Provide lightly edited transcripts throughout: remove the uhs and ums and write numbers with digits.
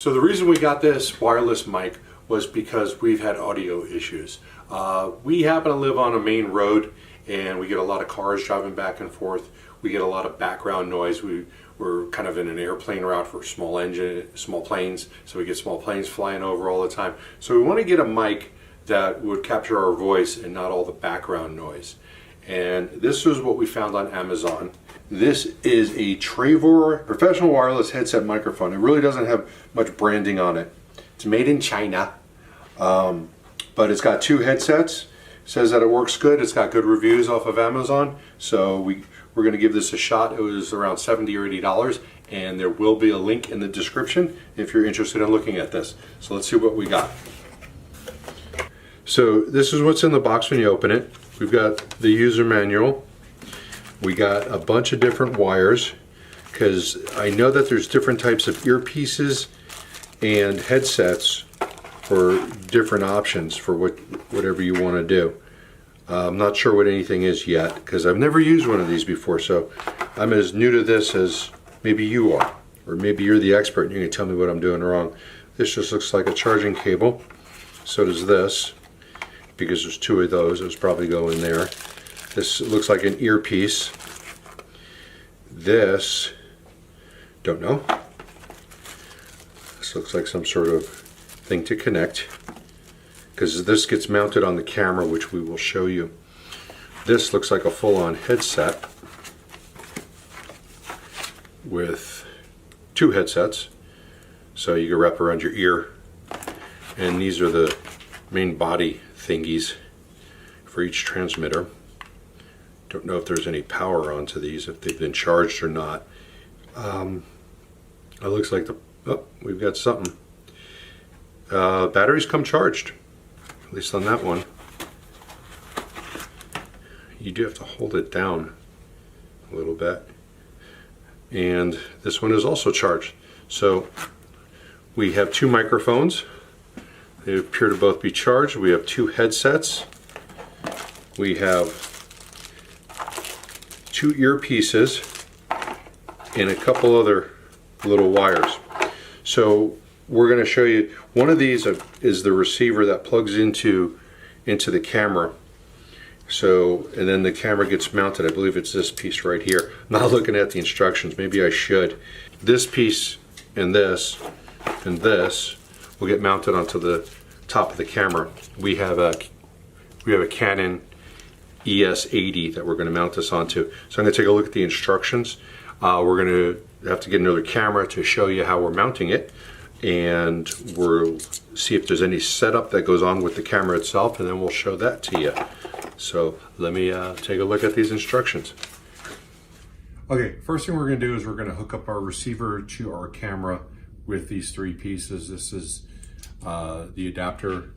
So the reason we got this wireless mic was because we've had audio issues. We happen to live on a main road and we get a lot of cars driving back and forth. We get a lot of background noise. We're kind of in an airplane route for small planes, so we get small planes flying over all the time. So we want to get a mic that would capture our voice and not all the background noise. And this is what we found on Amazon. This is a Travor professional wireless headset microphone. It really doesn't have much branding on it. It's made in China, but it's got two headsets. It says that it works good. It's got good reviews off of Amazon, so we're going to give this a shot. It was around $70 or $80, and there will be a link in the description if you're interested in looking at this. So let's see what we got. So this is what's in the box when you open it. We've got the user manual. We got a bunch of different wires, because I know that there's different types of earpieces and headsets for different options for whatever you want to do. I'm not sure what anything is yet, because I've never used one of these before, so I'm as new to this as maybe you are, or maybe you're the expert and you can tell me what I'm doing wrong. This just looks like a charging cable. So does this, because there's two of those. Those probably go in there. This looks like an earpiece. This, don't know. This looks like some sort of thing to connect, because this gets mounted on the camera, which we will show you. This looks like a full-on headset with two headsets, so you can wrap around your ear. And these are the main body thingies for each transmitter. Don't know if there's any power onto these, if they've been charged or not. It looks like we've got something. Batteries come charged, at least on that one. You do have to hold it down a little bit. And this one is also charged. So we have two microphones. They appear to both be charged. We have two headsets. We have two earpieces and a couple other little wires. So we're going to show you, one of these is the receiver that plugs into the camera. So, and then the camera gets mounted. I believe it's this piece right here. I'm not looking at the instructions, maybe I should. This piece and this will get mounted onto the top of the camera. We have a Canon ES80 that we're going to mount this onto. So I'm going to take a look at the instructions. We're going to have to get another camera to show you how we're mounting it, and we'll see if there's any setup that goes on with the camera itself, and then we'll show that to you. So let me take a look at these instructions. Okay, first thing we're going to do is we're going to hook up our receiver to our camera with these three pieces. This is the adapter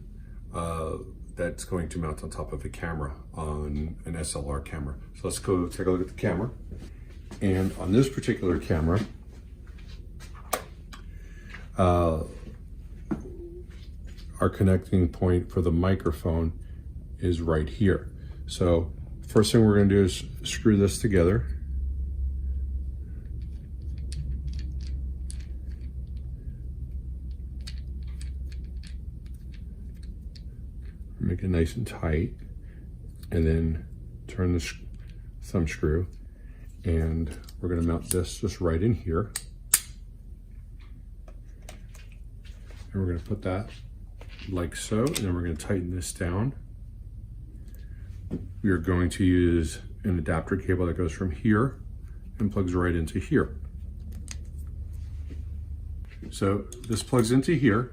that's going to mount on top of the camera on an SLR camera. So let's go take a look at the camera. And on this particular camera, our connecting point for the microphone is right here. So first thing we're going to do is screw this together. Make it nice and tight, and then turn the thumb screw, and we're going to mount this just right in here. And we're going to put that like so, and then we're going to tighten this down. We are going to use an adapter cable that goes from here and plugs right into here. So this plugs into here,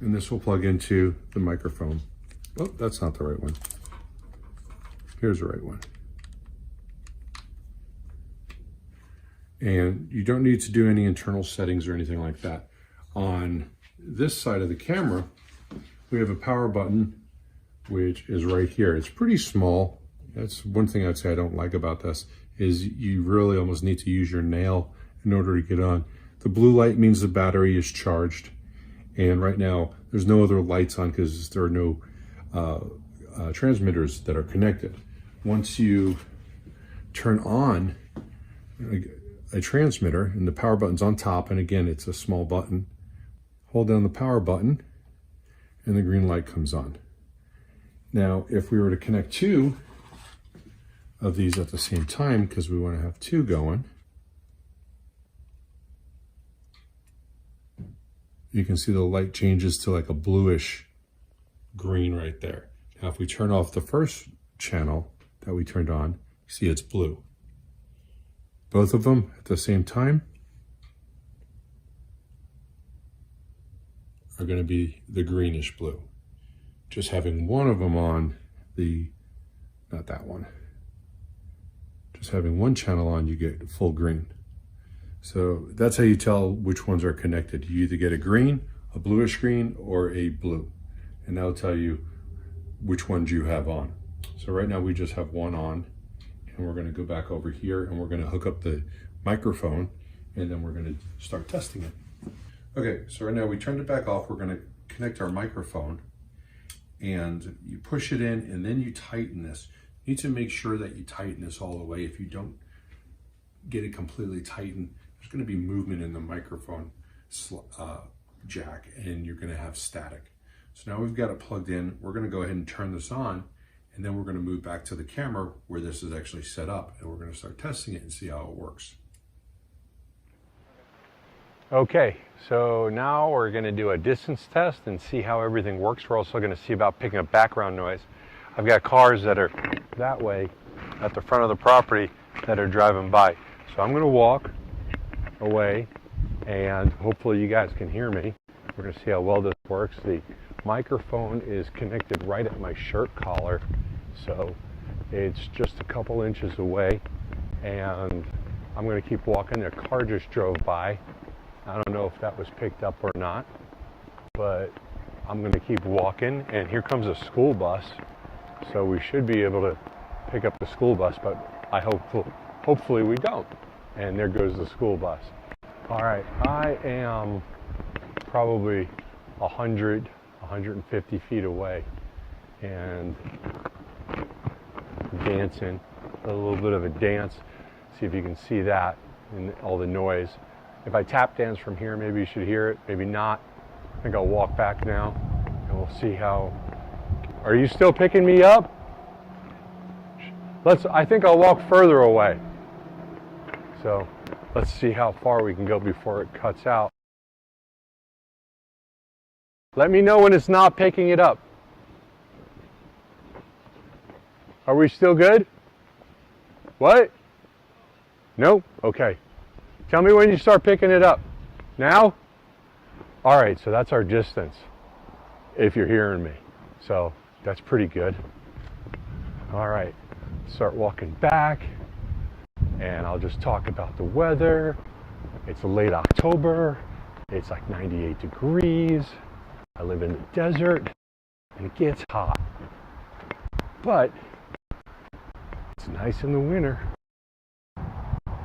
and this will plug into the microphone. Oh, that's not the right one. Here's the right one. And you don't need to do any internal settings or anything like that. On this side of the camera, we have a power button, which is right here. It's pretty small. That's one thing I'd say I don't like about this, is you really almost need to use your nail in order to get on. The blue light means the battery is charged. And right now, there's no other lights on because there are no transmitters that are connected. Once you turn on a transmitter, and the power button's on top, and again, it's a small button. Hold down the power button, and the green light comes on. Now, if we were to connect two of these at the same time, because we want to have two going, you can see the light changes to like a bluish green right there. Now, if we turn off the first channel that we turned on, you see it's blue. Both of them at the same time are going to be the greenish blue. Just having one of them on not that one. Just having one channel on, you get full green. So that's how you tell which ones are connected. You either get a green, a bluish green, or a blue. And that'll tell you which ones you have on. So right now we just have one on, and we're gonna go back over here and we're gonna hook up the microphone, and then we're gonna start testing it. Okay, so right now we turned it back off. We're gonna connect our microphone, and you push it in and then you tighten this. You need to make sure that you tighten this all the way. If you don't get it completely tightened, there's going to be movement in the microphone jack, and you're going to have static. So now we've got it plugged in. We're going to go ahead and turn this on, and then we're going to move back to the camera where this is actually set up, and we're going to start testing it and see how it works. Okay, so now we're going to do a distance test and see how everything works. We're also going to see about picking up background noise. I've got cars that are that way at the front of the property that are driving by. So I'm going to walk away, and hopefully you guys can hear me. We're going to see how well this works. The microphone is connected right at my shirt collar, so it's just a couple inches away, and I'm going to keep walking. A car just drove by. I don't know if that was picked up or not, but I'm going to keep walking, and here comes a school bus, so we should be able to pick up the school bus, but hopefully we don't. And there goes the school bus. All right, I am probably 150 feet away, and dancing, a little bit of a dance. See if you can see that in all the noise. If I tap dance from here, maybe you should hear it, maybe not. I think I'll walk back now, and we'll see how. Are you still picking me up? I think I'll walk further away. So let's see how far we can go before it cuts out. Let me know when it's not picking it up. Are we still good? What? No? Okay. Tell me when you start picking it up. Now? All right, so that's our distance, if you're hearing me. So that's pretty good. All right, start walking back, and I'll just talk about the weather. It's late October. It's like 98 degrees. I live in the desert, and it gets hot. But it's nice in the winter.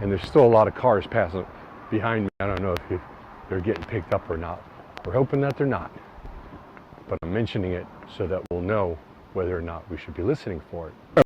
And there's still a lot of cars passing behind me. I don't know if they're getting picked up or not. We're hoping that they're not. But I'm mentioning it so that we'll know whether or not we should be listening for it.